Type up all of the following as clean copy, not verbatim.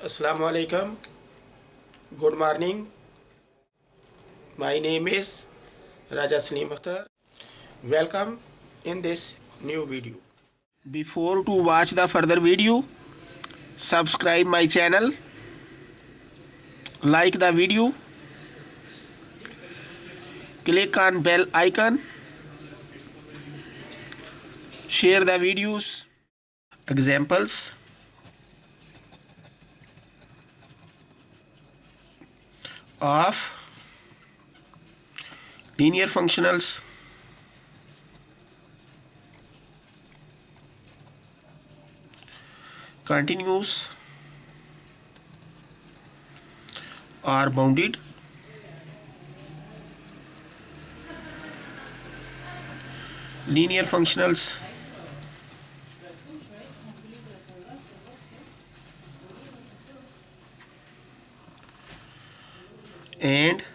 Assalamu alaikum. Good morning. My name is Raja Salim Akhtar. Welcome in this new video. Before to watch the further video, subscribe my channel, like the video, click on bell icon, share the videos. Examples: of linear functionals, continuous or bounded, linear functionals, and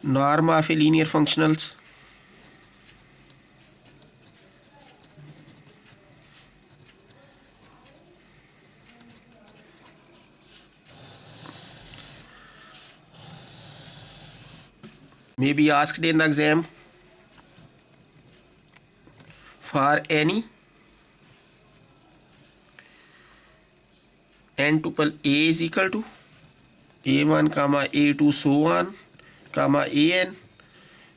norm of a linear functionals. May be asked in the exam for any n tuple a is equal to a1 comma a2 so on comma an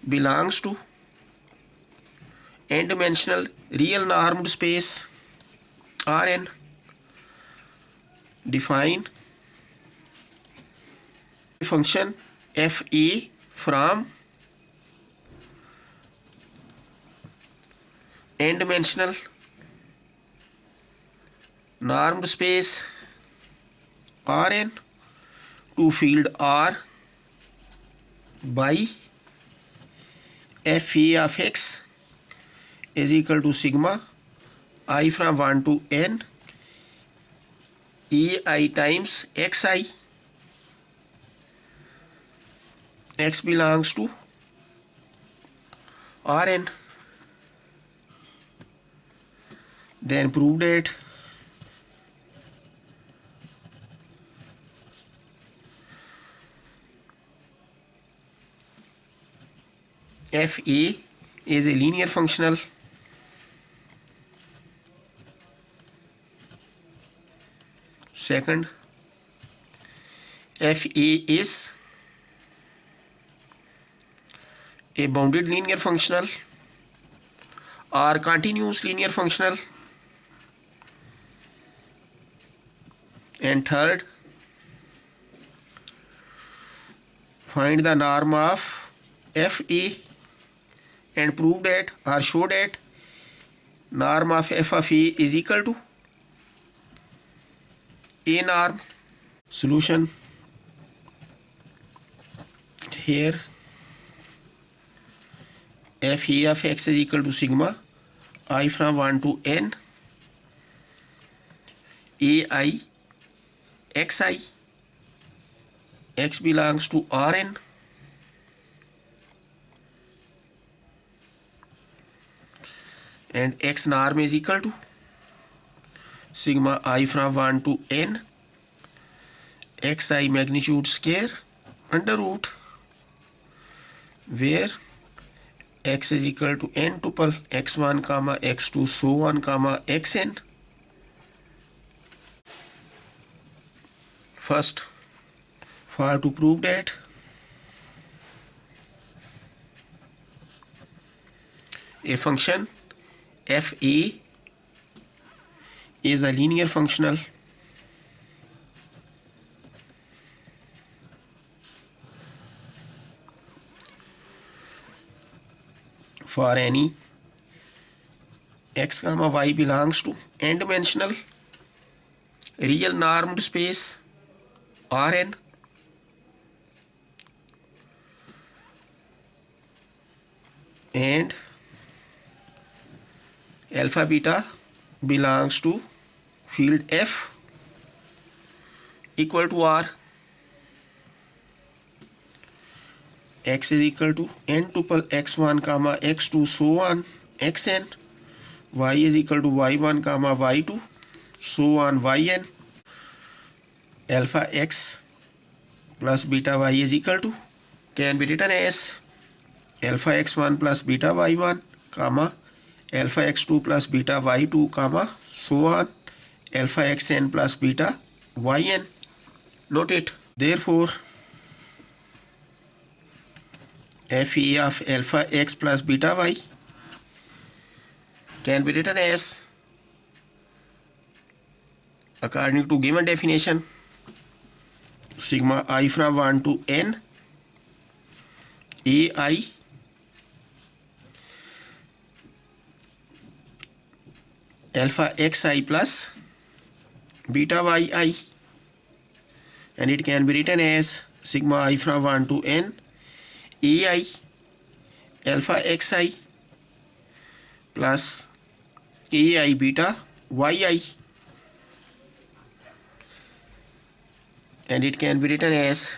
belongs to n dimensional real normed space Rn. Define function fa from n dimensional normed space Rn to field R by fa of x is equal to sigma I from 1 to n ai times xi. X belongs to Rn. Then prove that fa is a linear functional. Second, fa is a bounded linear functional or continuous linear functional. And third, find the norm of fa and prove that or show that norm of f of a is equal to a norm. Solution: here fa of x is equal to sigma I from 1 to n ai xi. X belongs to Rn. And x norm is equal to sigma I from 1 to n xi magnitude square under root, where x is equal to n tuple x1 comma x2 so on comma xn. First, for to prove that a function fa is a linear functional, for any x comma y belongs to n dimensional real normed space Rn, and alpha beta belongs to field F equal to R. X is equal to n tuple x1 comma x2 so on xn y is equal to y1 comma y2 so on yn. Alpha x plus beta y is equal to, can be written as alpha x1 plus beta y1 comma alpha x2 plus beta y2 comma so on alpha xn plus beta yn. Note it. Therefore fa of alpha x plus beta y can be written as, according to given definition, sigma I from 1 to n ai alpha xi plus beta yi, and it can be written as sigma I from 1 to n ai alpha xi plus ai beta yi, and it can be written as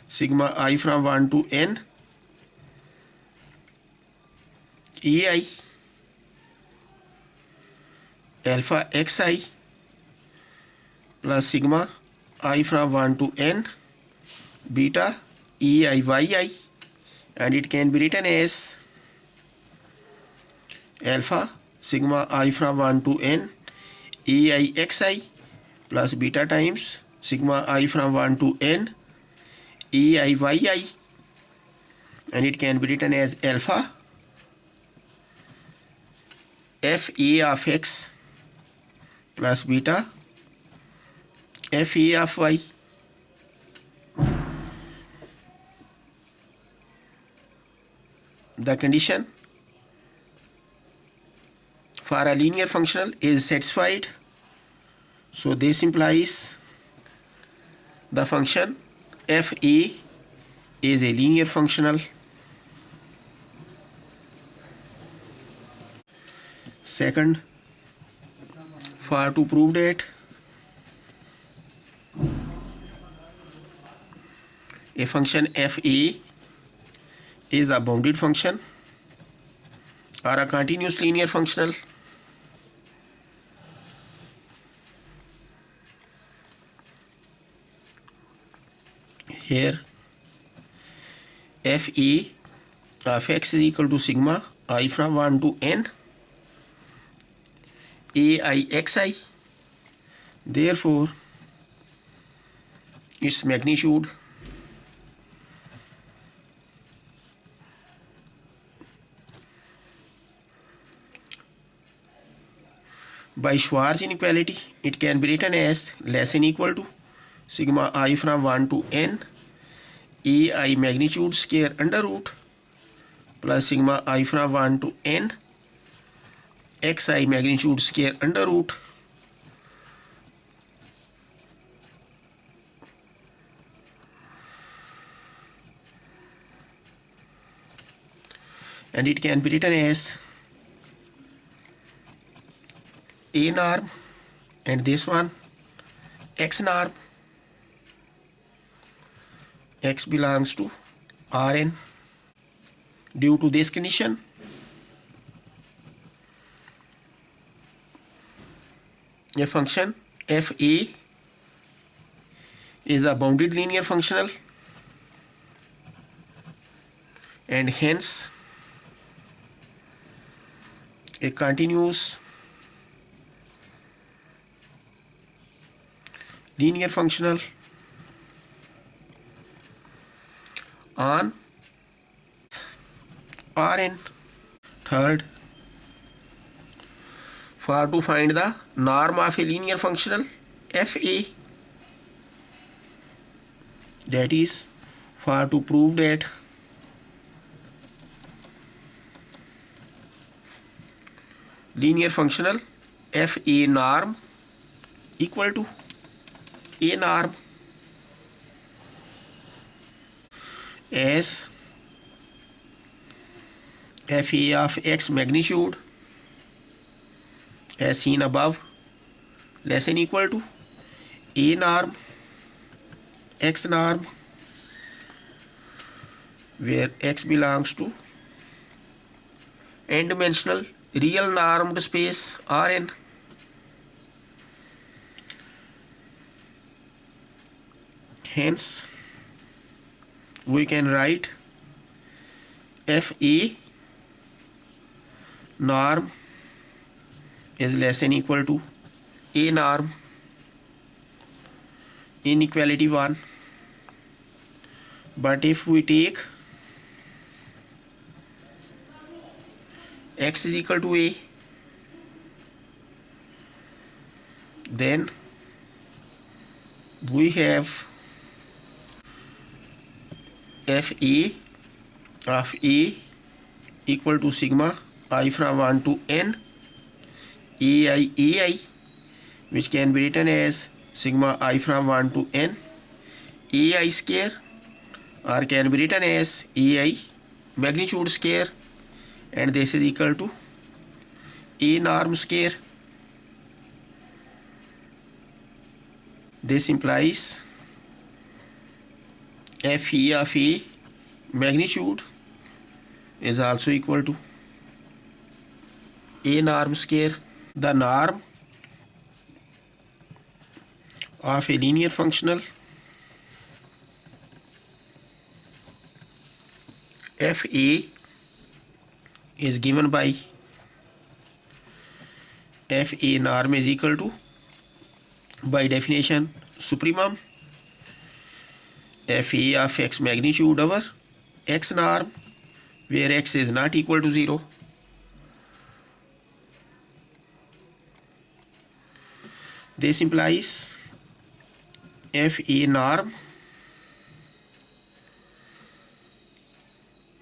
sigma I from 1 to n ai alpha xi plus sigma I from 1 to n beta ei yi, and it can be written as alpha sigma I from 1 to n ei xi plus beta times sigma I from 1 to n ei yi, and it can be written as alpha fa of x plus beta fa of y. The condition for a linear functional is satisfied, so this implies the function fa is a linear functional. Second, for to prove that a function fa is a bounded function or a continuous linear functional, here fa of x is equal to sigma I from 1 to n ai xi, therefore its magnitude by Schwarz inequality, it can be written as less than equal to sigma I from 1 to n ai magnitude square under root plus sigma I from 1 to n xi magnitude square under root and it can be written as a norm and this one x norm. X belongs to Rn. Due to this condition, a function fa is a bounded linear functional and hence a continuous linear functional on Rn. Third, for to find the norm of a linear functional fa, that is for to prove that linear functional fa norm equal to a norm as fa of x magnitude as seen above less than equal to a norm x norm, where x belongs to n-dimensional real normed space Rn. Hence we can write Fa norm is less than equal to A norm, inequality 1. But if we take x is equal to A, then we have Fa of A equal to sigma I from 1 to n ai, which can be written as sigma I from 1 to n ai square, or can be written as ai magnitude square, and this is equal to A norm square. This implies Fe of A magnitude is also equal to A norm square. The norm of a linear functional Fa is given by Fa norm is equal to, by definition, supremum Fa of x magnitude over x norm, where x is not equal to 0. This implies Fa norm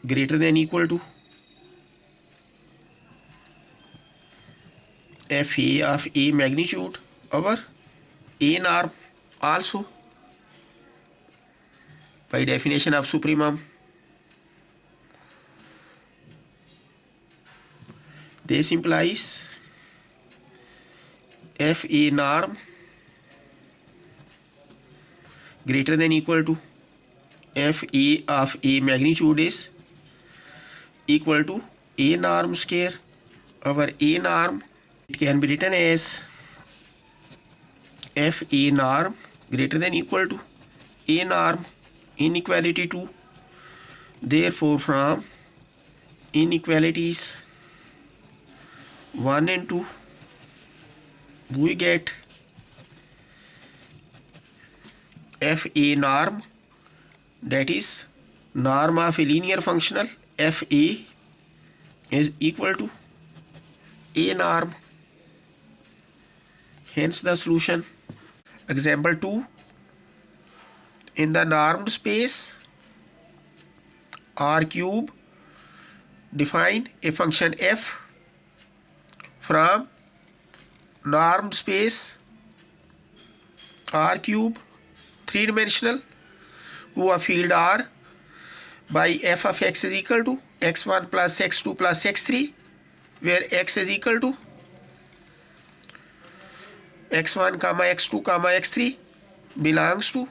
greater than equal to Fa of A magnitude over A norm also, by definition of supremum. This implies Fa norm greater than equal to Fa of A magnitude is equal to A norm square over A norm. It can be written as Fa norm greater than equal to A norm, inequality 2. Therefore, from inequalities 1 and 2, we get Fa norm, that is norm of a linear functional Fa is equal to A norm. Hence the solution. Example 2. In the normed space R cube, define a function f from normed space R cube 3-dimensional to a field R by f of x is equal to x1 plus x2 plus x3, where x is equal to x1 comma x2 comma x3 belongs to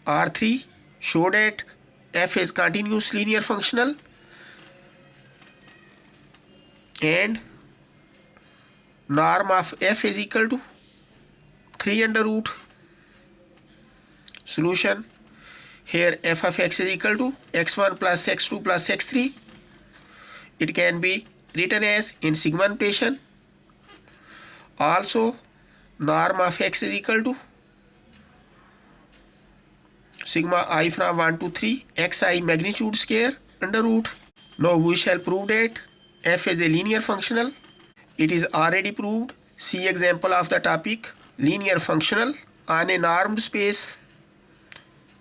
R3. Show that f is continuous linear functional and norm of f is equal to 3 under root. Solution. Here f of x is equal to x1 plus x2 plus x3. It can be written as in sigma notation. Also, norm of x is equal to sigma I from 1 to 3 xi magnitude square under root. Now we shall prove that f is a linear functional. It is already proved. See example of the topic, linear functional on a normed space.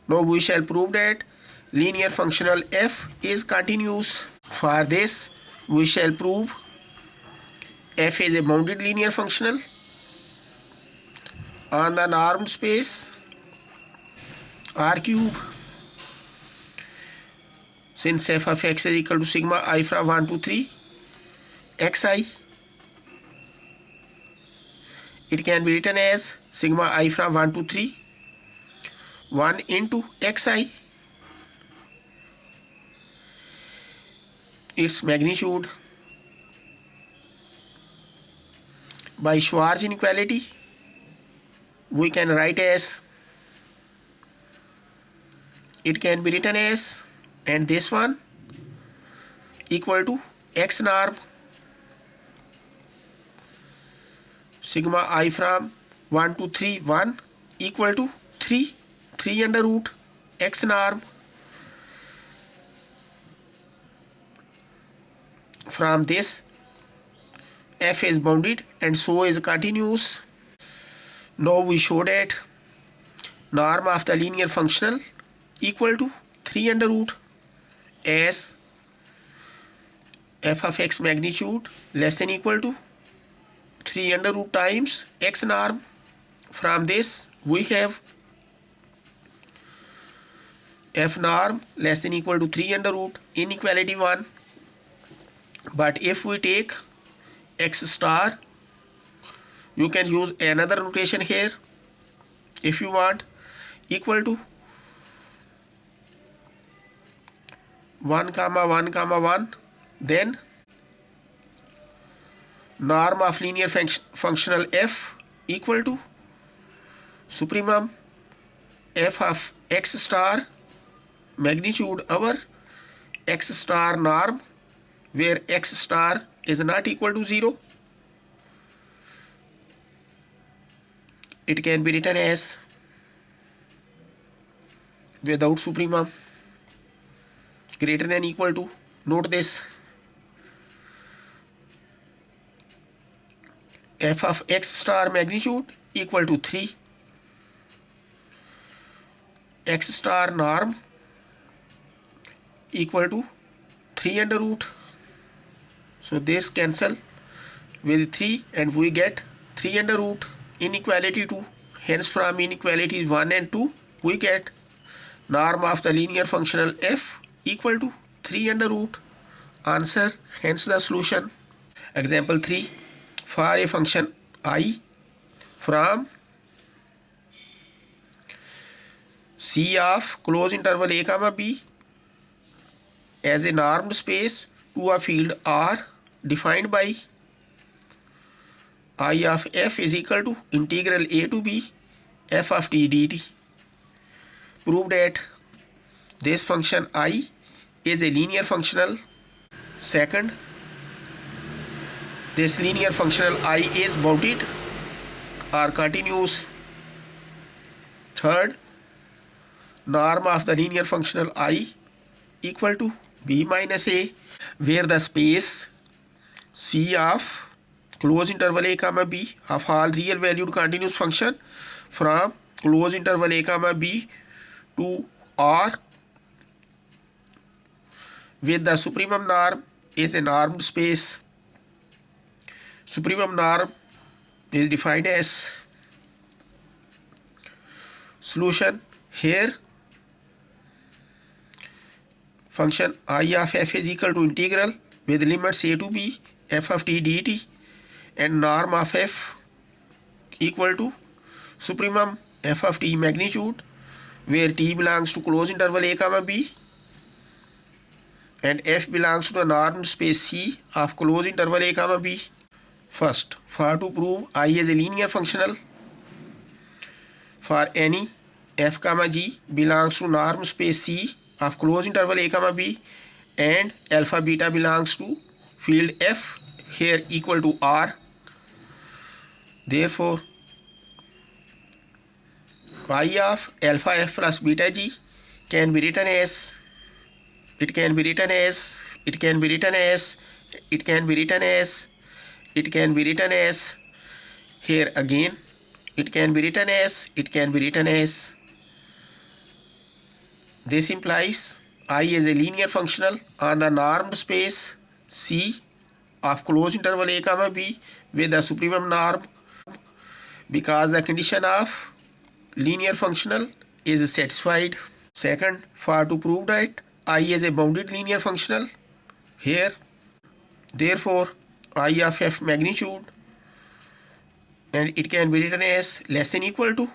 Now we shall prove that linear functional f is continuous. For this we shall prove f is a bounded linear functional on the normed space R cube. Since f of x is equal to sigma I from 1 to 3 xi, it can be written as sigma I from 1 to 3 1 into xi. Its magnitude by Schwarz inequality, we can write as, it can be written as, and this one equal to x norm sigma I from 1 to 3 1 equal to 3 under root x norm from this f is bounded and so is continuous. Now we show that norm of the linear functional equal to 3 under root as f of x magnitude less than equal to 3 under root times x norm. From this we have f norm less than equal to 3 under root inequality 1. But if we take x star, you can use another notation here if you want, equal to 1 comma 1 comma 1, then norm of linear functional f equal to supremum f of x star magnitude over x star norm, where x star is not equal to 0. It can be written as, without supremum, greater than equal to, note this, f of x star magnitude equal to 3, x star norm equal to 3 under root. So this cancel with 3 and we get 3 under root inequality 2. Hence from inequalities 1 and 2 we get norm of the linear functional f equal to 3 under root. Answer, hence the solution. Example 3. For a function I from C of close interval a comma b as a normed space to a field R defined by I of f is equal to integral a to b f of t dt. Prove that this function I is a linear functional. Second, this linear functional I is bounded or continuous. Third, norm of the linear functional I equal to b minus a, where the space C of close interval a comma b of all real valued continuous function from close interval a comma b to R with the supremum norm is a normed space. Supremum norm is defined as, solution, here function I of f is equal to integral with limits a to b f of t dt and norm of f equal to supremum f of t magnitude, where t belongs to close interval a comma b and f belongs to the normed space C of close interval a comma b. First, for to prove I is a linear functional for any f comma g belongs to normed space C of close interval a comma b and alpha beta belongs to field f here equal to R. Therefore, I of alpha f plus beta g can be written as, it can be written as, it can be written as, it can be written as, it can be written as, here again, it can be written as, it can be written as. This implies I is a linear functional on the normed space C of close interval a comma b with the supremum norm, because the condition of linear functional is satisfied. Second, for to prove that I is a bounded linear functional here, therefore I of f magnitude, and it can be written as less than equal to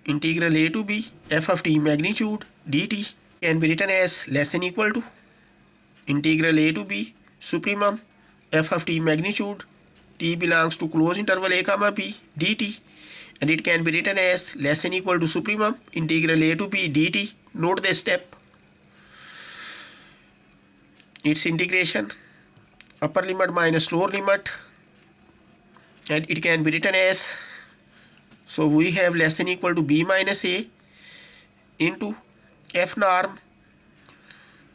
integral a to b f of t magnitude dt, can be written as less than equal to integral a to b supremum f of t magnitude t belongs to closed interval a comma b dt, and it can be written as less than equal to supremum integral a to b dt. Note this step. Its integration upper limit minus lower limit, and it can be written as, so we have less than equal to b minus a into f norm.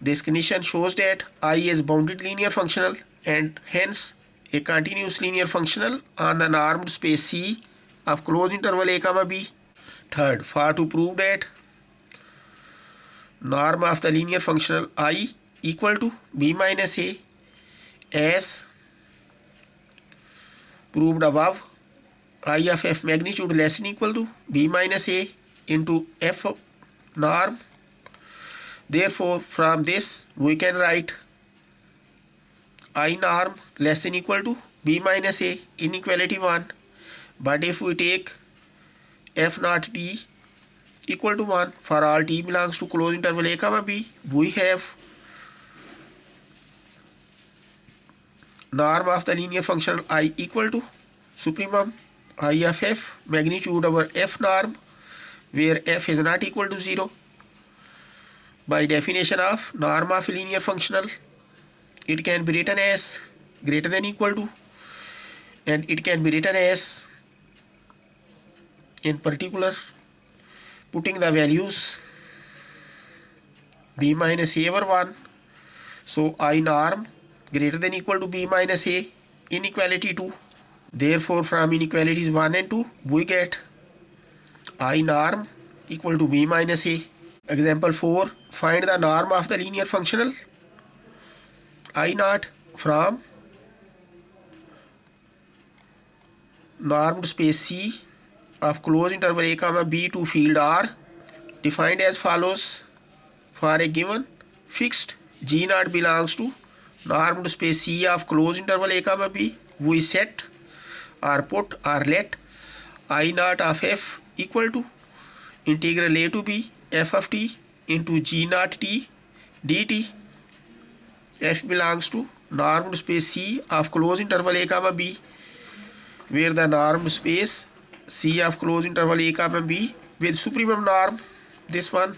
This condition shows that I is bounded linear functional and hence a continuous linear functional on the normed space C of closed interval a comma b. Third, for to prove that norm of the linear functional I equal to b minus a as proved above, I of f magnitude less than equal to b minus a into f norm. Therefore, from this we can write I norm less than equal to b minus a, inequality 1. But if we take f naught t equal to 1 for all t belongs to closed interval a comma b, we have norm of the linear function I equal to supremum I of f magnitude over f norm, where f is not equal to 0. By definition of norm of linear functional, it can be written as greater than equal to, and it can be written as, in particular, putting the values b minus a over 1. So I norm greater than equal to b minus a, inequality 2. Therefore, from inequalities 1 and 2, we get I norm equal to b minus a. Example 4. Find the norm of the linear functional I naught from normed space C of closed interval a comma b to field R, defined as follows. For a given fixed g naught belongs to normed space C of closed interval a comma b, we set or put or let I naught of f equal to integral a to b f of t into g naught t dt. F belongs to normed space C of closed interval a comma b, where the normed space C of closed interval a comma b with supremum norm, this one.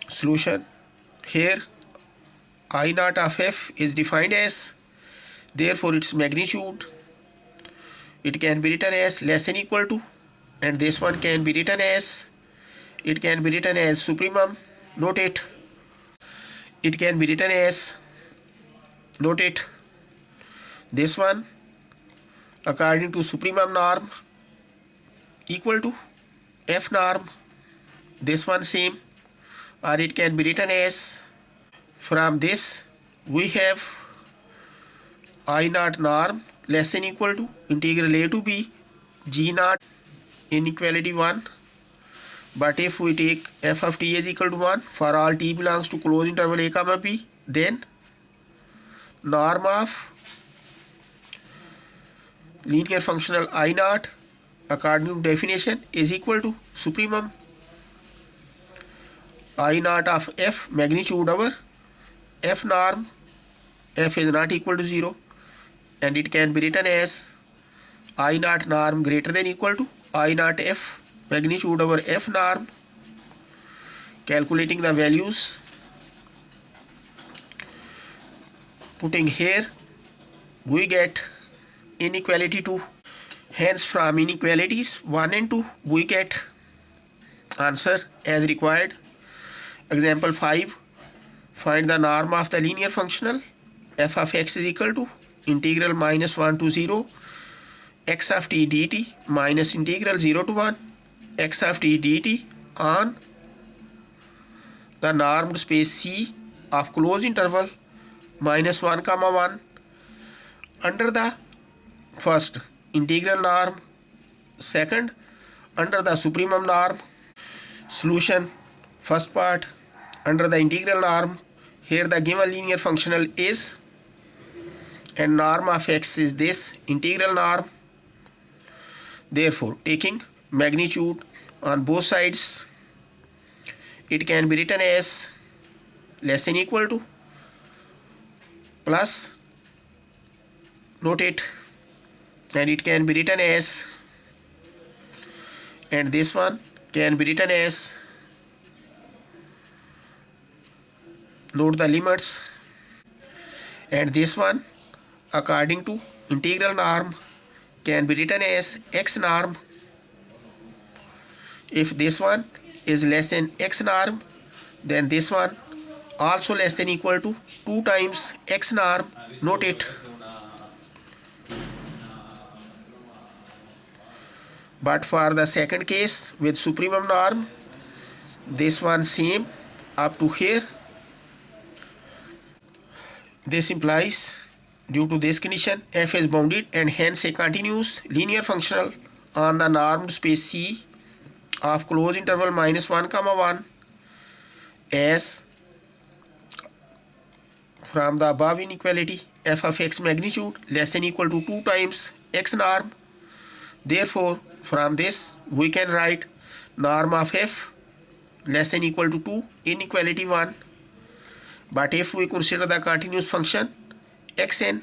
Solution. Here I naught of f is defined as, therefore its magnitude, it can be written as less than equal to, and this one can be written as, it can be written as supremum. Note it. It can be written as, note it, this one according to supremum norm equal to f norm, this one same, or it can be written as, from this we have I naught norm less than equal to integral a to b g naught, inequality 1. But if we take f of t is equal to 1 for all t belongs to closed interval a comma b, then norm of linear functional I naught according to definition is equal to supremum I naught of f magnitude over f norm. F is not equal to 0, and it can be written as I naught norm greater than equal to I naught f magnitude over f norm. Calculating the values, putting here, we get inequality 2. Hence, from inequalities 1 and 2, we get answer as required. Example 5. Find the norm of the linear functional f of x is equal to integral minus 1 to 0 x of t dt minus integral 0 to 1 x of t dt on the normed space C of closed interval minus 1 comma 1 under the first integral norm, second under the supremum norm. Solution. First part, under the integral norm, here the given linear functional is, and norm of x is this integral norm. Therefore, taking magnitude on both sides, it can be written as less than equal to plus note it, and it can be written as, and this one can be written as, note the limits, and this one according to integral norm can be written as x norm. If this one is less than x norm, then this one also less than equal to 2 times x norm. Note it. But for the second case with supremum norm, this one same up to here. This implies, due to this condition, f is bounded and hence a continuous linear functional on the normed space C of closed interval -1, 1 as from the above inequality f of x magnitude less than equal to 2 times x norm. Therefore, from this we can write norm of f less than equal to 2, inequality 1. But if we consider the continuous function xn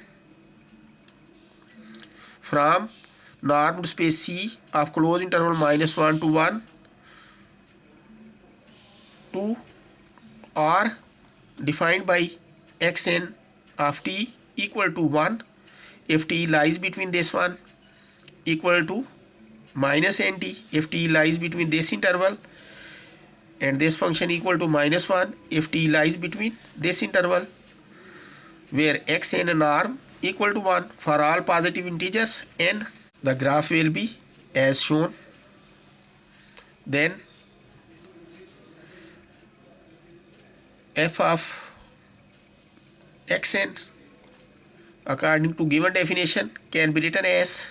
from normed space C of closed interval -1 to 1 to or defined by xn of t equal to 1, if t lies between this one equal to minus nt, if t lies between this interval and this function equal to -1, if t lies between this interval where xn and norm equal to 1 for all positive integers n. The graph will be as shown. Then f of xn according to given definition can be written as,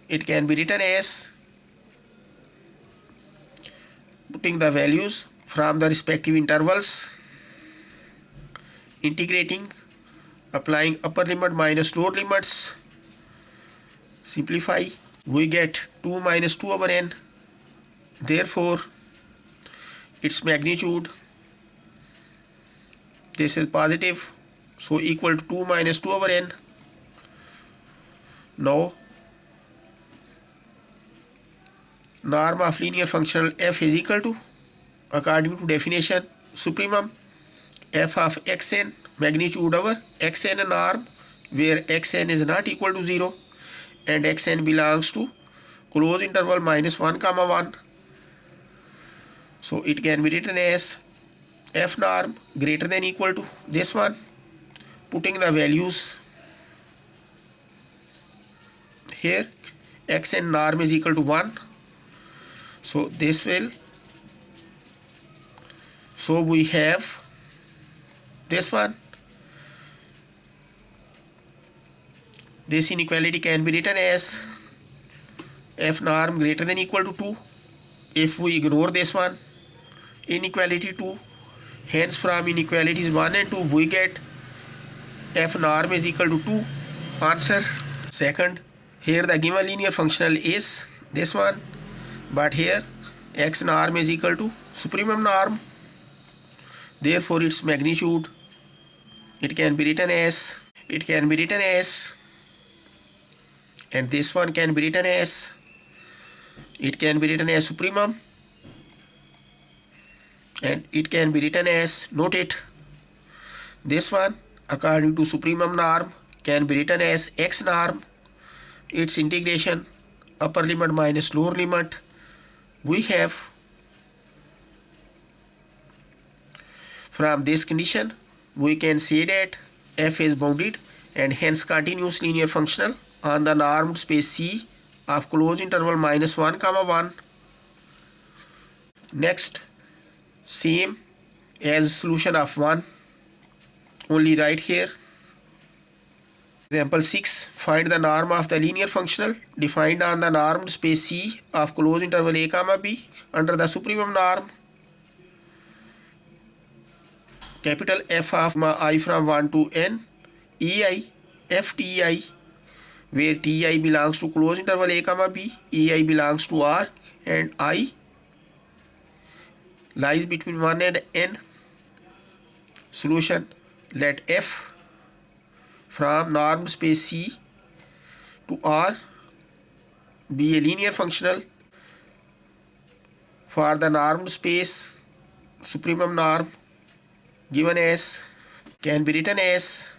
it can be written as, putting the values from the respective intervals, integrating, applying upper limit minus lower limits, simplify, we get 2 minus 2 over n. Therefore, its magnitude, this is positive, so equal to 2 minus 2 over n. Now, norm of linear functional f is equal to, according to definition, supremum f of xn magnitude over xn and norm, where xn is not equal to 0 and xn belongs to closed interval -1, 1. So it can be written as f norm greater than equal to this one, putting the values here, xn norm is equal to 1. So this will, so we have this one. This inequality can be written as f norm greater than equal to 2. If we ignore this one, inequality 2, hence from inequalities 1 and 2 we get f norm is equal to 2. Answer. Second, here the given linear functional is this one, but here x norm is equal to supremum norm. Therefore, its magnitude, it can be written as, and this one can be written as, it can be written as supremum, and it can be written as, note it, this one according to supremum norm can be written as x norm, its integration upper limit minus lower limit. We have, from this condition we can say that f is bounded and hence continuous linear functional on the normed space C of closed interval -1, 1. Next, same as solution of 1, only right here. Example 6, find the norm of the linear functional defined on the normed space C of closed interval a, b under the supremum norm capital F of I from 1 to n ei f ti, where ti belongs to closed interval a, b, ei belongs to R, and I lies between 1 and n. Solution, let f from normed space C to R be a linear functional for the normed space supremum norm given as can be written as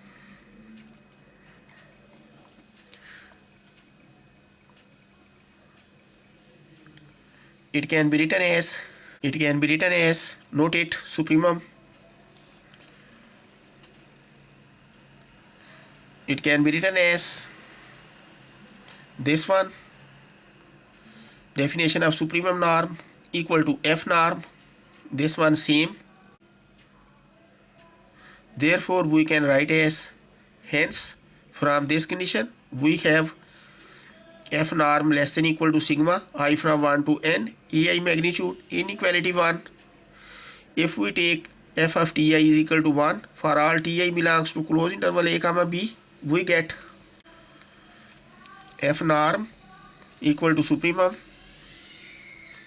it can be written as note it supremum, it can be written as this one, definition of supremum norm equal to f norm, this one same, therefore we can write as hence from this condition we have f norm less than equal to sigma I from 1 to n ai magnitude inequality 1. If we take f of ti is equal to 1 for all ti belongs to closed interval a comma b, we get f norm equal to supremum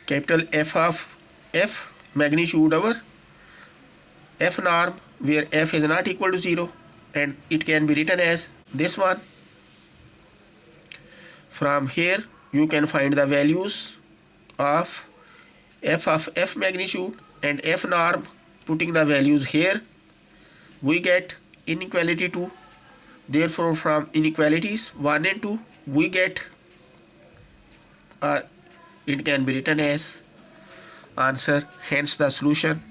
capital F of f magnitude over f norm where f is not equal to 0, and it can be written as this one. From here you can find the values of f magnitude and f norm. Putting the values here we get inequality 2. Therefore from inequalities 1 and 2 we get it can be written as answer, hence the solution.